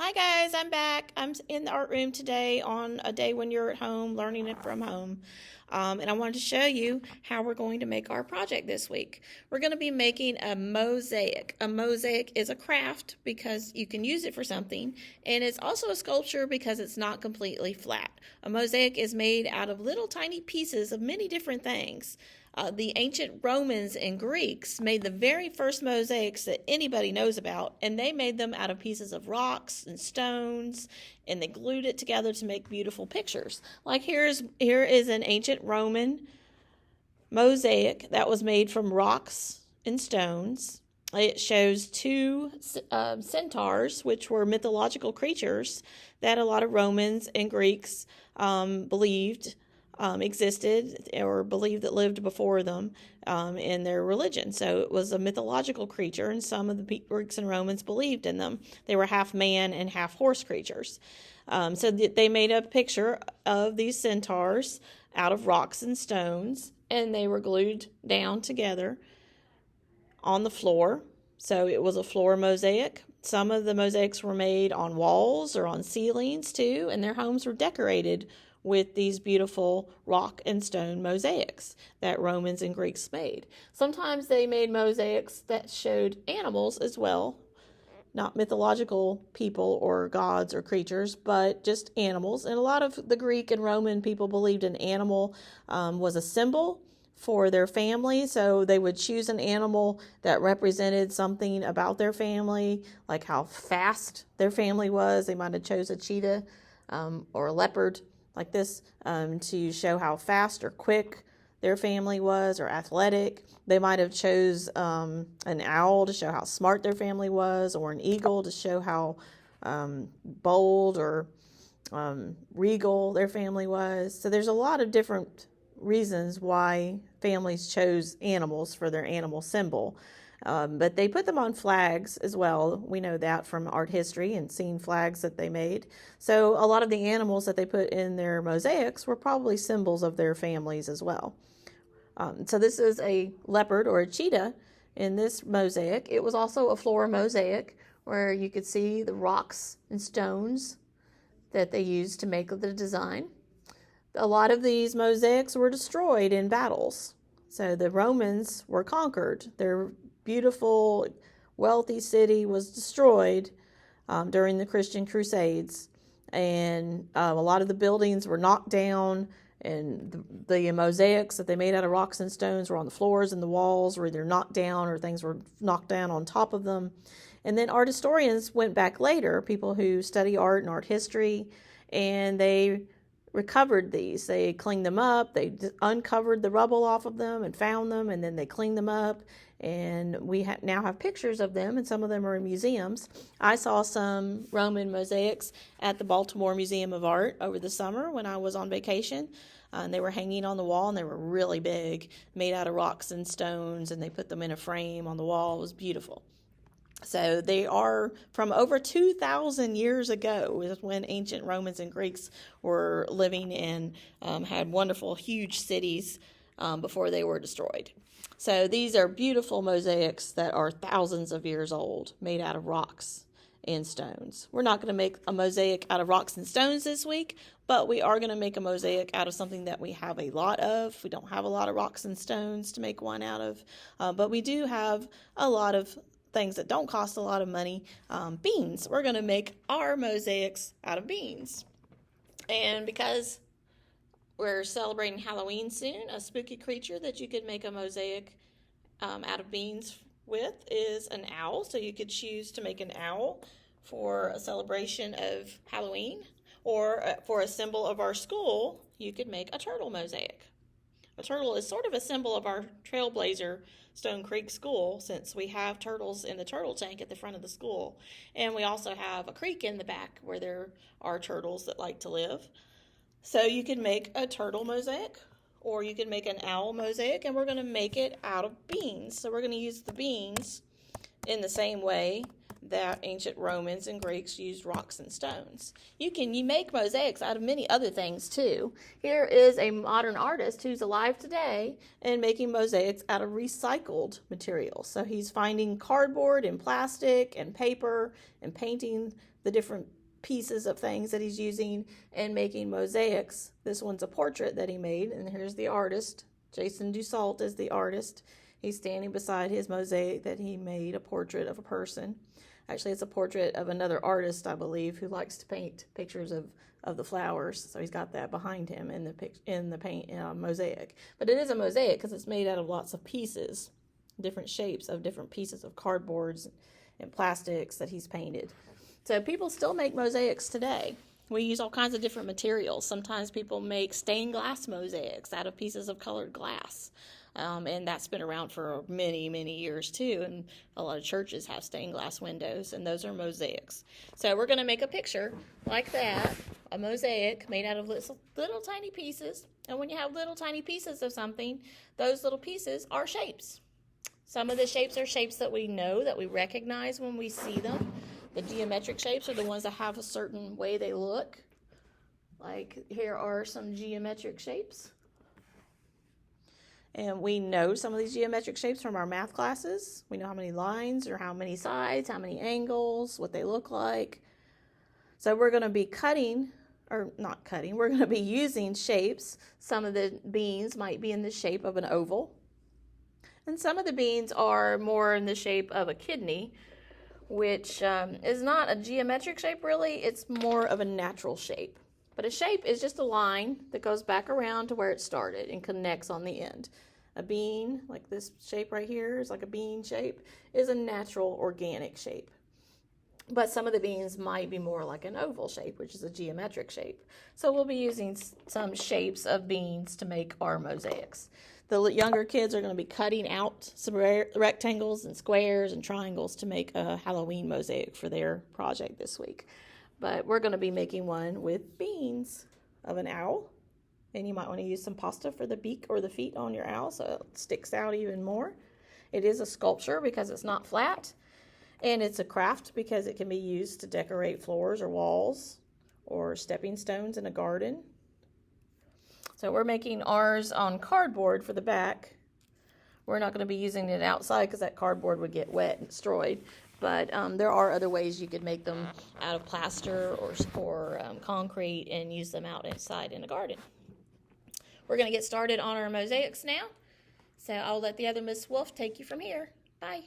Hi guys, I'm back. I'm in the art room today on a day when you're at home learning it from home. And I wanted to show you how we're going to make our project this week. We're going to be making a mosaic. A mosaic is a craft because you can use it for something, and it's also a sculpture because it's not completely flat. A mosaic is made out of little tiny pieces of many different things. The ancient Romans and Greeks made the very first mosaics that anybody knows about, and they made them out of pieces of rocks and stones, and they glued it together to make beautiful pictures. Like here is an ancient Roman mosaic that was made from rocks and stones. It shows two centaurs, which were mythological creatures that a lot of Romans and Greeks believed existed or believed that lived before them in their religion. So it was a mythological creature, and some of the Greeks and Romans believed in them. They were half man and half horse creatures. So they made a picture of these centaurs out of rocks and stones, and they were glued down together on the floor. So it was a floor mosaic. Some of the mosaics were made on walls or on ceilings too, and their homes were decorated with these beautiful rock and stone mosaics that Romans and Greeks made. Sometimes they made mosaics that showed animals as well, not mythological people or gods or creatures, but just animals. And a lot of the Greek and Roman people believed an animal was a symbol for their family, so they would choose an animal that represented something about their family, like how fast their family was. They might have chose a cheetah or a leopard like this to show how fast or quick their family was, or athletic. They might have chose an owl to show how smart their family was, or an eagle to show how bold or regal their family was. So there's a lot of different reasons why families chose animals for their animal symbol. But they put them on flags as well. We know that from art history and seeing flags that they made. So a lot of the animals that they put in their mosaics were probably symbols of their families as well. So this is a leopard or a cheetah in this mosaic. It was also a floor mosaic where you could see the rocks and stones that they used to make the design. A lot of these mosaics were destroyed in battles. So the Romans were conquered. Their beautiful, wealthy city was destroyed during the Christian Crusades. And a lot of the buildings were knocked down, and the mosaics that they made out of rocks and stones were on the floors, and the walls were either knocked down or things were knocked down on top of them. And then art historians went back later, people who study art and art history, and they recovered these. They cleaned them up, they uncovered the rubble off of them and found them, and then they cleaned them up, and we now have pictures of them, and some of them are in museums. I saw some Roman mosaics at the Baltimore Museum of Art over the summer when I was on vacation, and they were hanging on the wall, and they were really big, made out of rocks and stones, and they put them in a frame on the wall. It was beautiful. So they are from over 2,000 years ago, is when ancient Romans and Greeks were living and had wonderful, huge cities before they were destroyed. So these are beautiful mosaics that are thousands of years old, made out of rocks and stones. We're not going to make a mosaic out of rocks and stones this week, but we are going to make a mosaic out of something that we have a lot of. We don't have a lot of rocks and stones to make one out of, but we do have a lot of things that don't cost a lot of money. Beans. We're going to make our mosaics out of beans. And because we're celebrating Halloween soon, a spooky creature that you could make a mosaic out of beans with is an owl. So you could choose to make an owl for a celebration of Halloween, or for a symbol of our school, you could make a turtle mosaic. A turtle is sort of a symbol of our Trailblazer Stone Creek School, since we have turtles in the turtle tank at the front of the school. And we also have a creek in the back where there are turtles that like to live. So you can make a turtle mosaic, or you can make an owl mosaic, and we're going to make it out of beans. So we're going to use the beans in the same way that ancient Romans and Greeks used rocks and stones. You make mosaics out of many other things too. Here is a modern artist who's alive today and making mosaics out of recycled materials. So he's finding cardboard and plastic and paper and painting the different pieces of things that he's using and making mosaics. This one's a portrait that he made, and here's the artist. Jason Dussault is the artist. He's standing beside his mosaic that he made, a portrait of a person. Actually, it's a portrait of another artist, I believe, who likes to paint pictures of the flowers. So he's got that behind him in the paint mosaic. But it is a mosaic because it's made out of lots of pieces, different shapes of different pieces of cardboards and plastics that he's painted. So people still make mosaics today. We use all kinds of different materials. Sometimes people make stained glass mosaics out of pieces of colored glass. And that's been around for many, many years too. And a lot of churches have stained glass windows, and those are mosaics. So we're going to make a picture like that, a mosaic made out of little tiny pieces. And when you have little tiny pieces of something, those little pieces are shapes. Some of the shapes are shapes that we know, that we recognize when we see them. The geometric shapes are the ones that have a certain way they look. Like here are some geometric shapes. And we know some of these geometric shapes from our math classes. We know how many lines or how many sides, how many angles, what they look like. So we're going to be we're going to be using shapes. Some of the beans might be in the shape of an oval. And some of the beans are more in the shape of a kidney, which is not a geometric shape really. It's more of a natural shape. But a shape is just a line that goes back around to where it started and connects on the end. A bean, like this shape right here, is like a bean shape, is a natural organic shape. But some of the beans might be more like an oval shape, which is a geometric shape. So we'll be using some shapes of beans to make our mosaics. The younger kids are going to be cutting out some rectangles and squares and triangles to make a Halloween mosaic for their project this week. But we're going to be making one with beans of an owl. And you might want to use some pasta for the beak or the feet on your owl so it sticks out even more. It is a sculpture because it's not flat. And it's a craft because it can be used to decorate floors or walls or stepping stones in a garden. So we're making ours on cardboard for the back. We're not going to be using it outside because that cardboard would get wet and destroyed. But there are other ways you could make them out of plaster or concrete and use them outside in a garden. We're going to get started on our mosaics now. So I'll let the other Miss Wolf take you from here. Bye.